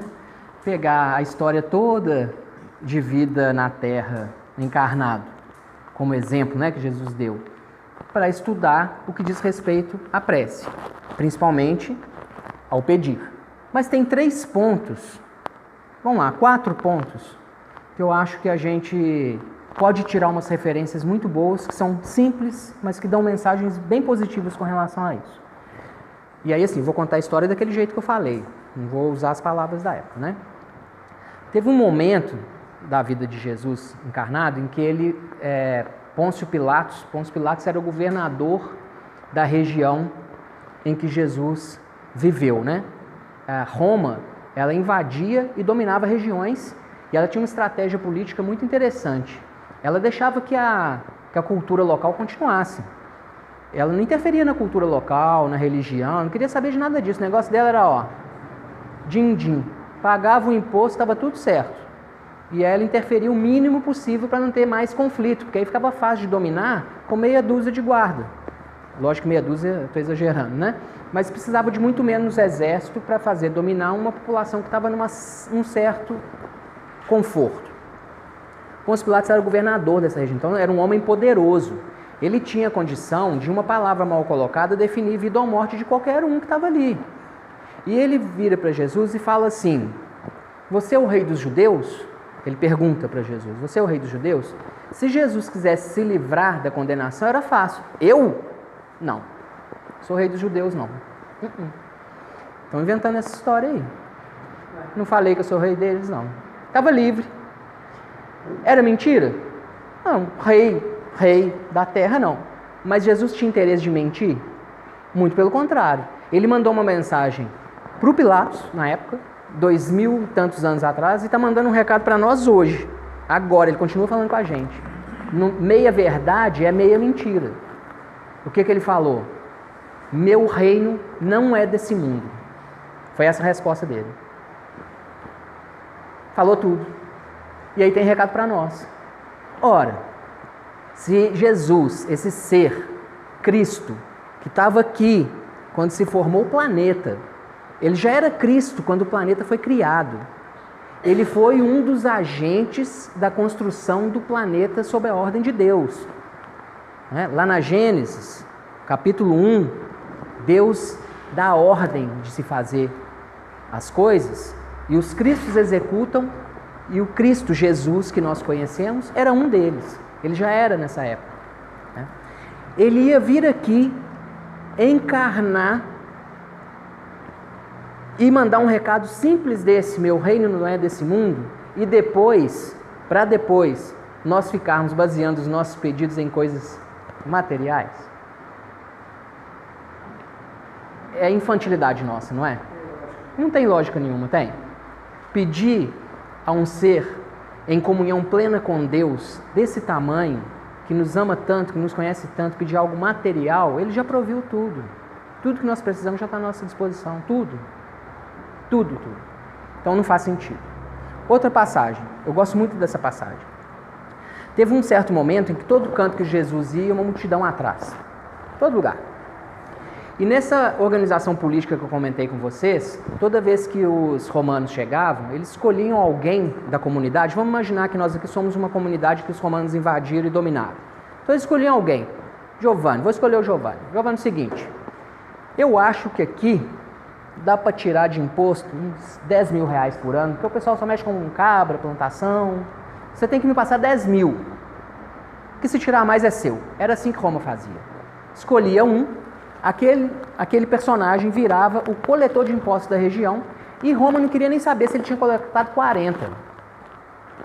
Pegar a história toda de vida na Terra, encarnado, como exemplo, né, que Jesus deu, para estudar o que diz respeito à prece, principalmente ao pedir. Mas tem 3 pontos, 4 pontos, que eu acho que a gente pode tirar umas referências muito boas, que são simples, mas que dão mensagens bem positivas com relação a isso. E aí, assim, vou contar a história daquele jeito que eu falei, não vou usar as palavras da época, né? Teve um momento da vida de Jesus encarnado em que ele, Pôncio Pilatos era o governador da região em que Jesus viveu, né? Roma, ela invadia e dominava regiões e ela tinha uma estratégia política muito interessante. Ela deixava que a cultura local continuasse. Ela não interferia na cultura local, na religião, não queria saber de nada disso. O negócio dela era, din-din, pagava o imposto, estava tudo certo. E ela interferia o mínimo possível para não ter mais conflito, porque aí ficava fácil de dominar com meia dúzia de guarda. Lógico que meia dúzia, estou exagerando, né? Mas precisava de muito menos exército para fazer dominar uma população que estava num certo conforto. Pôncio Pilatos era o governador dessa região, então era um homem poderoso. Ele tinha condição de uma palavra mal colocada definir vida ou morte de qualquer um que estava ali. E ele vira para Jesus e fala assim: você é o rei dos judeus? Ele pergunta para Jesus: você é o rei dos judeus? Se Jesus quisesse se livrar da condenação, era fácil. Eu? Não. Sou rei dos judeus, não. Estão inventando essa história aí. Não falei que eu sou rei deles, não. Estava livre. Era mentira? Não. Rei da terra, não. Mas Jesus tinha interesse de mentir? Muito pelo contrário. Ele mandou uma mensagem para o Pilatos, na época, 2000 e tantos anos atrás, e está mandando um recado para nós hoje. Agora, ele continua falando com a gente. Meia verdade é meia mentira. O que ele falou? Meu reino não é desse mundo. Foi essa a resposta dele. Falou tudo. E aí tem recado para nós. Ora, se Jesus, esse ser, Cristo, que estava aqui quando se formou o planeta, ele já era Cristo quando o planeta foi criado. Ele foi um dos agentes da construção do planeta sob a ordem de Deus. Lá na Gênesis, capítulo 1, Deus dá a ordem de se fazer as coisas e os Cristos executam, e o Cristo Jesus que nós conhecemos era um deles. Ele já era nessa época. Ele ia vir aqui encarnar e mandar um recado simples desse: meu reino não é desse mundo, e depois, para depois, nós ficarmos baseando os nossos pedidos em coisas materiais. É infantilidade nossa, não é? Não tem lógica nenhuma, tem? Pedir a um ser em comunhão plena com Deus, desse tamanho, que nos ama tanto, que nos conhece tanto, pedir algo material, ele já proviu tudo. Tudo que nós precisamos já está à nossa disposição, tudo. Tudo. Então não faz sentido. Outra passagem, eu gosto muito dessa passagem. Teve um certo momento em que todo canto que Jesus ia, uma multidão atrás. Todo lugar. E nessa organização política que eu comentei com vocês, toda vez que os romanos chegavam, eles escolhiam alguém da comunidade. Vamos imaginar que nós aqui somos uma comunidade que os romanos invadiram e dominaram. Então eles escolhiam alguém. Giovanni, vou escolher o Giovanni. Giovanni, é o seguinte: eu acho que aqui dá para tirar de imposto uns 10 mil reais por ano, porque o pessoal só mexe com cabra, plantação. Você tem que me passar 10 mil, que se tirar mais é seu. Era assim que Roma fazia. Escolhia um, aquele personagem virava o coletor de impostos da região, e Roma não queria nem saber se ele tinha coletado 40.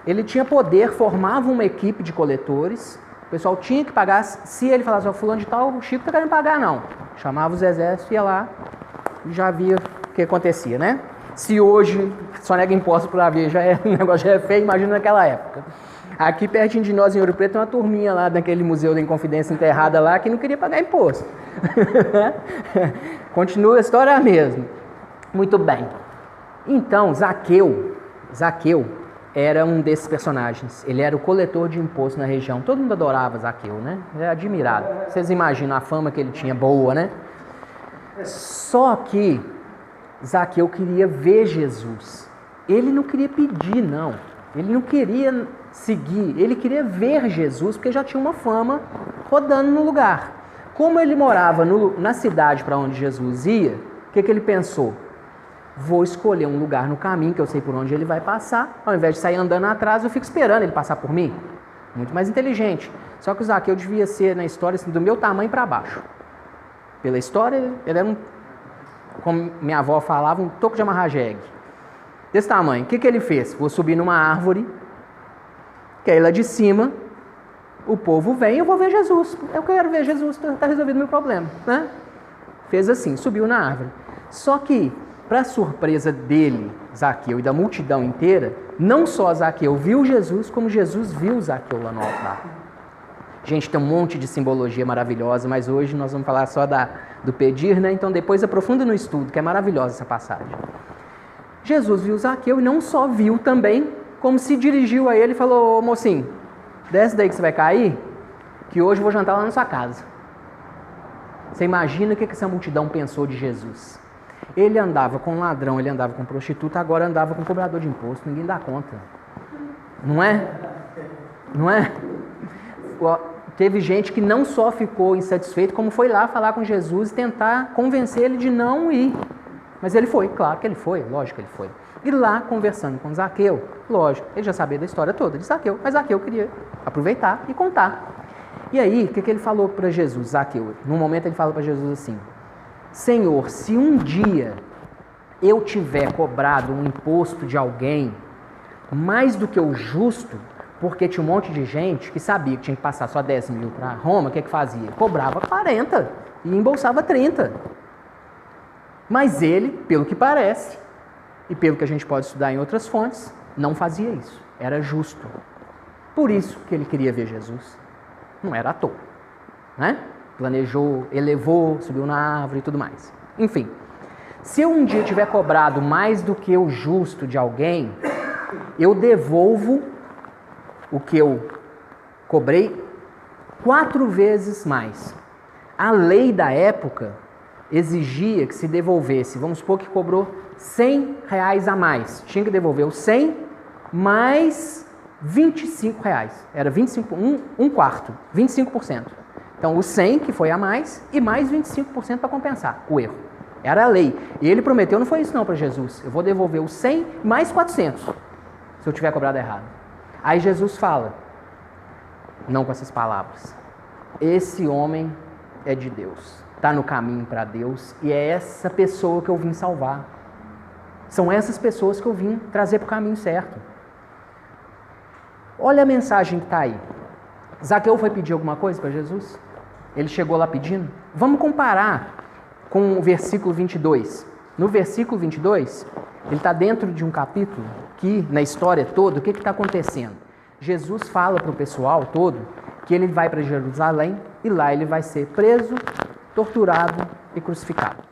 Ele tinha poder, formava uma equipe de coletores, o pessoal tinha que pagar. Se ele falasse: ó, fulano de tal, o Chico não tá querendo pagar, não. Chamava os exércitos, ia lá, já via o que acontecia, né? Se hoje só nega imposto por haver, o negócio já é feio, imagina naquela época. Aqui pertinho de nós, em Ouro Preto, tem uma turminha lá daquele Museu da Inconfidência enterrada lá, que não queria pagar imposto. Continua a história mesmo. Muito bem. Então, Zaqueu era um desses personagens. Ele era o coletor de imposto na região. Todo mundo adorava Zaqueu, né? É admirado. Vocês imaginam a fama que ele tinha boa, né? Só que Zaqueu queria ver Jesus. Ele não queria pedir, não. Ele não queria seguir. Ele queria ver Jesus, porque já tinha uma fama rodando no lugar. Como ele morava na cidade para onde Jesus ia, o que ele pensou? Vou escolher um lugar no caminho, que eu sei por onde ele vai passar. Ao invés de sair andando atrás, eu fico esperando ele passar por mim. Muito mais inteligente. Só que o Zaqueu devia ser, na história, assim, do meu tamanho para baixo. Pela história, ele era como minha avó falava, um toco de amarrar jegue. Desse tamanho. O que ele fez? Vou subir numa árvore, que aí lá de cima, o povo vem e eu vou ver Jesus. Eu quero ver Jesus, está resolvido o meu problema, né? Fez assim, subiu na árvore. Só que, para surpresa dele, Zaqueu, e da multidão inteira, não só Zaqueu viu Jesus, como Jesus viu Zaqueu lá no altar. Gente, tem um monte de simbologia maravilhosa, mas hoje nós vamos falar só do pedir, né? Então depois aprofunda no estudo, que é maravilhosa essa passagem. Jesus viu Zaqueu e não só viu também, como se dirigiu a ele e falou: ô mocinho, desce daí que você vai cair, que hoje eu vou jantar lá na sua casa. Você imagina o que essa multidão pensou de Jesus? Ele andava com ladrão, ele andava com prostituta, agora andava com cobrador de imposto, ninguém dá conta. Não é? Não é? Teve gente que não só ficou insatisfeito, como foi lá falar com Jesus e tentar convencer ele de não ir. Mas ele foi, claro que ele foi, lógico que ele foi. E lá, conversando com Zaqueu, lógico, ele já sabia da história toda de Zaqueu, mas Zaqueu queria aproveitar e contar. E aí, o que ele falou para Jesus, Zaqueu? Num momento ele falou para Jesus assim: Senhor, se um dia eu tiver cobrado um imposto de alguém mais do que o justo, porque tinha um monte de gente que sabia que tinha que passar só 10 mil para Roma, o que fazia? Cobrava 40 e embolsava 30. Mas ele, pelo que parece, e pelo que a gente pode estudar em outras fontes, não fazia isso. Era justo. Por isso que ele queria ver Jesus. Não era à toa, né? Planejou, elevou, subiu na árvore e tudo mais. Enfim, se eu um dia tiver cobrado mais do que o justo de alguém, eu devolvo o que eu cobrei 4 vezes mais. A lei da época exigia que se devolvesse, vamos supor que cobrou R$100 a mais, tinha que devolver os 100 mais R$25. Era 25, um quarto, 25%. Então, os 100 que foi a mais e mais 25% para compensar o erro. Era a lei. E ele prometeu, não foi isso não para Jesus. Eu vou devolver os 100 mais 400, se eu tiver cobrado errado. Aí Jesus fala, não com essas palavras: esse homem é de Deus, está no caminho para Deus e é essa pessoa que eu vim salvar. São essas pessoas que eu vim trazer para o caminho certo. Olha a mensagem que está aí. Zaqueu foi pedir alguma coisa para Jesus? Ele chegou lá pedindo? Vamos comparar com o versículo 22. No versículo 22, ele está dentro de um capítulo que, na história toda, o que está acontecendo? Jesus fala para o pessoal todo que ele vai para Jerusalém e lá ele vai ser preso, torturado e crucificado.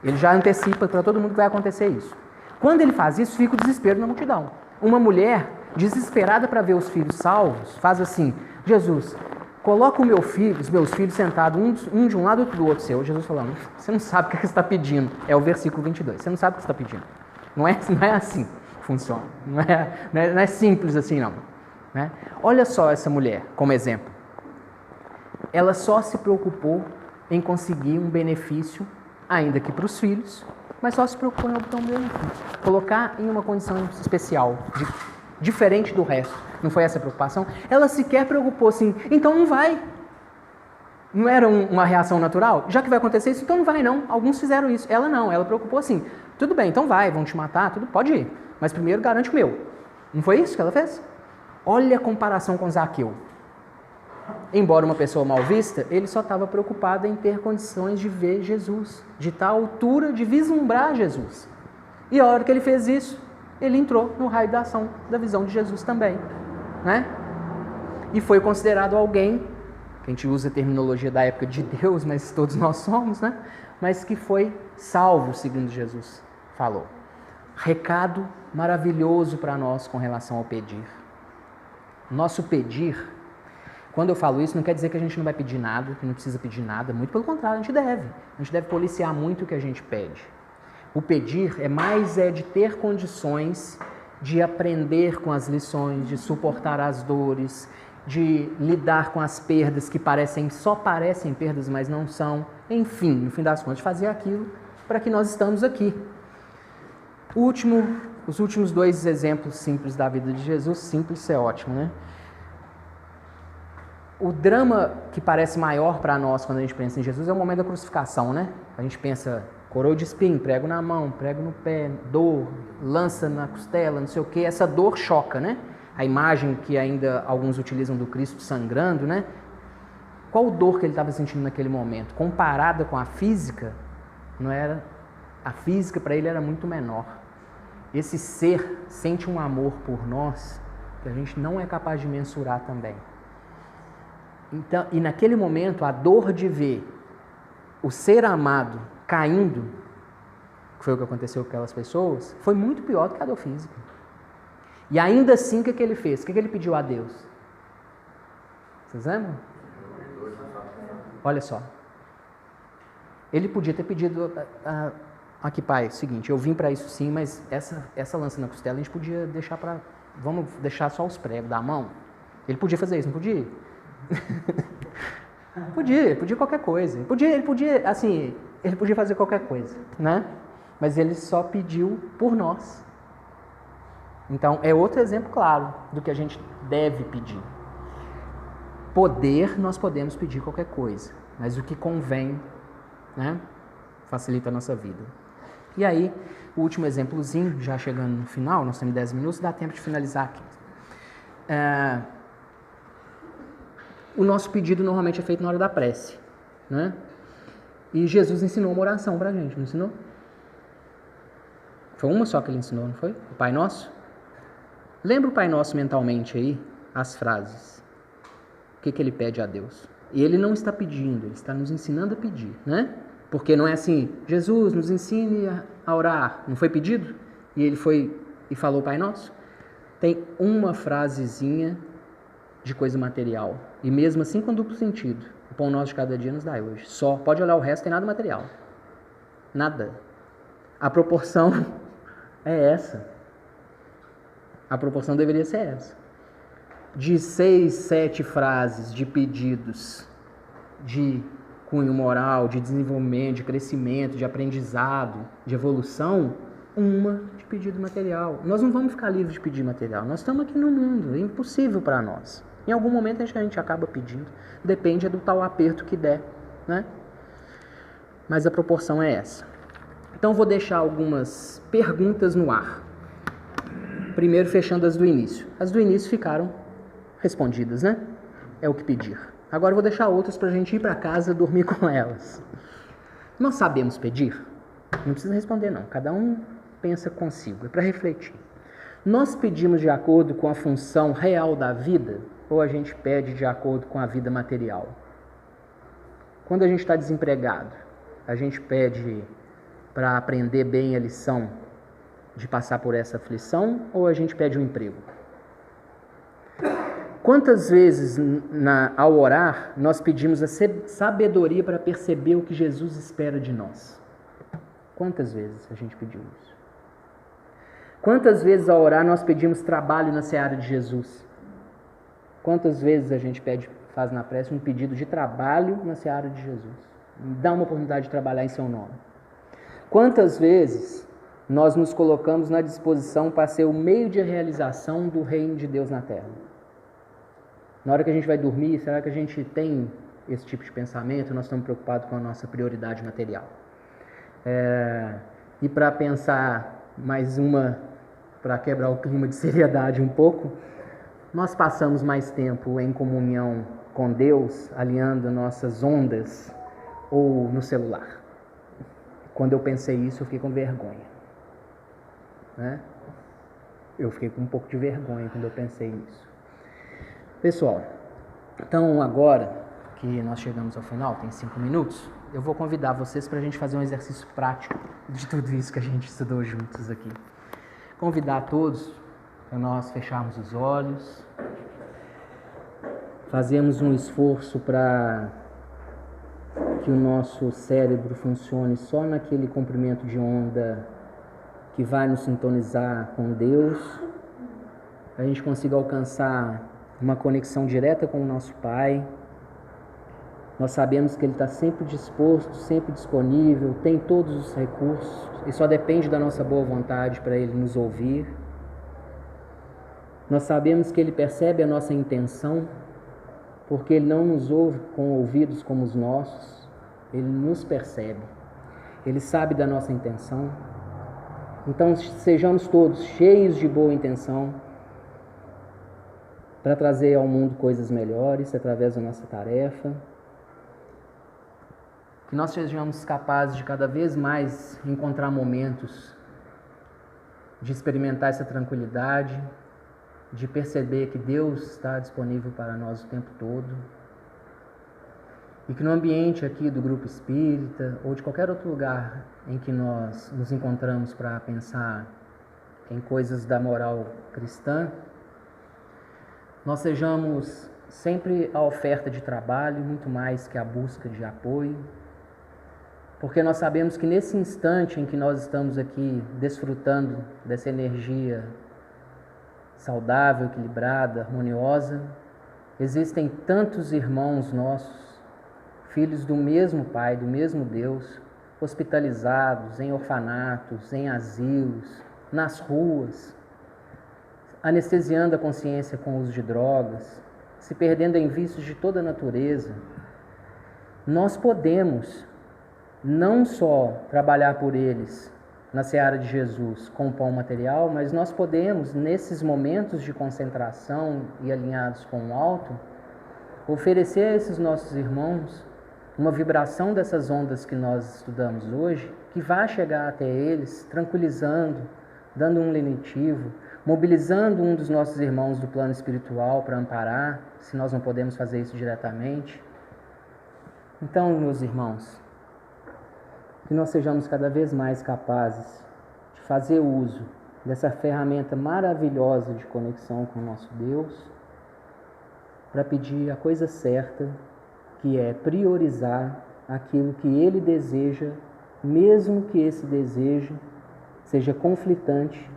Ele já antecipa para todo mundo que vai acontecer isso. Quando ele faz isso, fica o desespero na multidão. Uma mulher, desesperada para ver os filhos salvos, faz assim: Jesus, coloca os meus filhos sentados, um de um lado e outro do outro seu. Jesus falando: você não sabe o que você está pedindo. É o versículo 22. Você não sabe o que você está pedindo. Não é assim que funciona. Não é simples assim, não. Né? Olha só essa mulher como exemplo. Ela só se preocupou em conseguir um benefício, ainda que para os filhos, mas só se preocupou em obter um benefício. Colocar em uma condição especial, diferente do resto. Não foi essa a preocupação? Ela sequer preocupou assim: então não vai. Não era uma reação natural? Já que vai acontecer isso, então não vai não. Alguns fizeram isso. Ela não, ela preocupou assim: tudo bem, então vai, vão te matar, tudo, pode ir. Mas primeiro garante o meu. Não foi isso que ela fez? Olha a comparação com Zaqueu. Embora uma pessoa mal vista, ele só estava preocupado em ter condições de ver Jesus, de tal altura, de vislumbrar Jesus. E a hora que ele fez isso, ele entrou no raio da ação da visão de Jesus também, né? E foi considerado alguém, que a gente usa a terminologia da época de Deus, mas todos nós somos, né? Mas que foi salvo, segundo Jesus falou. Recado maravilhoso para nós com relação ao pedir. Nosso pedir, quando eu falo isso, não quer dizer que a gente não vai pedir nada, que não precisa pedir nada, muito pelo contrário, a gente deve policiar muito o que a gente pede. O pedir é mais de ter condições de aprender com as lições, de suportar as dores, de lidar com as perdas que só parecem perdas, mas não são. Enfim, no fim das contas, fazer aquilo para que nós estamos aqui. Os últimos 2 exemplos simples da vida de Jesus, simples é ótimo, né? O drama que parece maior para nós quando a gente pensa em Jesus é o momento da crucificação, né? A gente pensa: coroa de espinho, prego na mão, prego no pé, dor, lança na costela, não sei o quê. Essa dor choca, né? A imagem que ainda alguns utilizam do Cristo sangrando, né? Qual dor que ele estava sentindo naquele momento? Comparada com a física, não era? A física para ele era muito menor. Esse ser sente um amor por nós que a gente não é capaz de mensurar também. Então, e naquele momento, a dor de ver o ser amado caindo, que foi o que aconteceu com aquelas pessoas, foi muito pior do que a dor física. E ainda assim, o que ele fez? O que ele pediu a Deus? Vocês lembram? Olha só. Ele podia ter pedido: aqui, pai, é o seguinte, eu vim para isso sim, mas essa lança na costela a gente podia deixar para... Vamos deixar só os pregos da mão? Ele podia fazer isso, não podia? podia qualquer coisa. Ele podia fazer qualquer coisa, né? mas ele só pediu por nós. Então, é outro exemplo claro do que a gente deve pedir. Poder, nós podemos pedir qualquer coisa, mas o que convém, né, facilita a nossa vida. E aí, o último exemplozinho, já chegando no final, nós temos 10 minutos, dá tempo de finalizar aqui. O nosso pedido normalmente é feito na hora da prece, né? E Jesus ensinou uma oração pra gente, não ensinou? Foi uma só que ele ensinou, não foi? O Pai Nosso? Lembra o Pai Nosso mentalmente aí, as frases. O que ele pede a Deus? E ele não está pedindo, ele está nos ensinando a pedir, né? Porque não é assim, Jesus, nos ensine a orar. Não foi pedido? E ele foi e falou Pai Nosso? Tem uma frasezinha de coisa material. E mesmo assim com duplo sentido. O pão nosso de cada dia nos dai hoje. Só. Pode olhar o resto, tem nada material. Nada. A proporção é essa. A proporção deveria ser essa. De 6, 7 frases de pedidos de cunho moral, de desenvolvimento, de crescimento, de aprendizado, de evolução, uma de pedido material. Nós não vamos ficar livres de pedir material. Nós estamos aqui no mundo, é impossível para nós. Em algum momento a gente acaba pedindo. Depende do tal aperto que der, né? Mas a proporção é essa. Então vou deixar algumas perguntas no ar. Primeiro fechando as do início. As do início ficaram respondidas, né? É o que pedir. Agora eu vou deixar outras para a gente ir para casa dormir com elas. Nós sabemos pedir? Não precisa responder não. Cada um pensa consigo. É para refletir. Nós pedimos de acordo com a função real da vida ou a gente pede de acordo com a vida material? Quando a gente está desempregado, a gente pede para aprender bem a lição de passar por essa aflição ou a gente pede um emprego? Quantas vezes ao orar nós pedimos a sabedoria para perceber o que Jesus espera de nós? Quantas vezes a gente pediu isso? Quantas vezes ao orar nós pedimos trabalho na seara de Jesus? Quantas vezes a gente faz na prece um pedido de trabalho na seara de Jesus? Dá uma oportunidade de trabalhar em seu nome. Quantas vezes nós nos colocamos na disposição para ser o meio de realização do reino de Deus na terra? Na hora que a gente vai dormir, será que a gente tem esse tipo de pensamento? Nós estamos preocupados com a nossa prioridade material. E para pensar mais uma, para quebrar o clima de seriedade um pouco, nós passamos mais tempo em comunhão com Deus, alinhando nossas ondas, ou no celular? Quando eu pensei isso, eu fiquei com vergonha, né? Eu fiquei com um pouco de vergonha quando eu pensei nisso. Pessoal, então agora que nós chegamos ao final, tem 5 minutos, eu vou convidar vocês para a gente fazer um exercício prático de tudo isso que a gente estudou juntos aqui. Convidar todos para nós fecharmos os olhos, fazermos um esforço para que o nosso cérebro funcione só naquele comprimento de onda que vai nos sintonizar com Deus, a gente consiga alcançar uma conexão direta com o nosso Pai. Nós sabemos que Ele está sempre disposto, sempre disponível, tem todos os recursos e só depende da nossa boa vontade para Ele nos ouvir. Nós sabemos que Ele percebe a nossa intenção, porque Ele não nos ouve com ouvidos como os nossos, Ele nos percebe, Ele sabe da nossa intenção. Então sejamos todos cheios de boa intenção para trazer ao mundo coisas melhores através da nossa tarefa. Que nós sejamos capazes de cada vez mais encontrar momentos de experimentar essa tranquilidade, de perceber que Deus está disponível para nós o tempo todo. E que no ambiente aqui do Grupo Espírita ou de qualquer outro lugar em que nós nos encontramos para pensar em coisas da moral cristã, nós sejamos sempre a oferta de trabalho, muito mais que a busca de apoio, porque nós sabemos que nesse instante em que nós estamos aqui desfrutando dessa energia saudável, equilibrada, harmoniosa, existem tantos irmãos nossos, filhos do mesmo Pai, do mesmo Deus, hospitalizados em orfanatos, em asilos, nas ruas, anestesiando a consciência com o uso de drogas, se perdendo em vícios de toda a natureza, nós podemos não só trabalhar por eles na seara de Jesus com o pão material, mas nós podemos, nesses momentos de concentração e alinhados com o alto, oferecer a esses nossos irmãos uma vibração dessas ondas que nós estudamos hoje, que vai chegar até eles, tranquilizando, dando um lenitivo, mobilizando um dos nossos irmãos do plano espiritual para amparar, se nós não podemos fazer isso diretamente. Então, meus irmãos, que nós sejamos cada vez mais capazes de fazer uso dessa ferramenta maravilhosa de conexão com o nosso Deus, para pedir a coisa certa, que é priorizar aquilo que Ele deseja, mesmo que esse desejo seja conflitante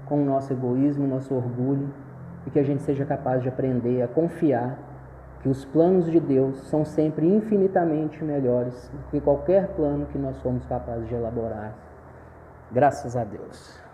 com o nosso egoísmo, o nosso orgulho, e que a gente seja capaz de aprender a confiar que os planos de Deus são sempre infinitamente melhores do que qualquer plano que nós somos capazes de elaborar. Graças a Deus.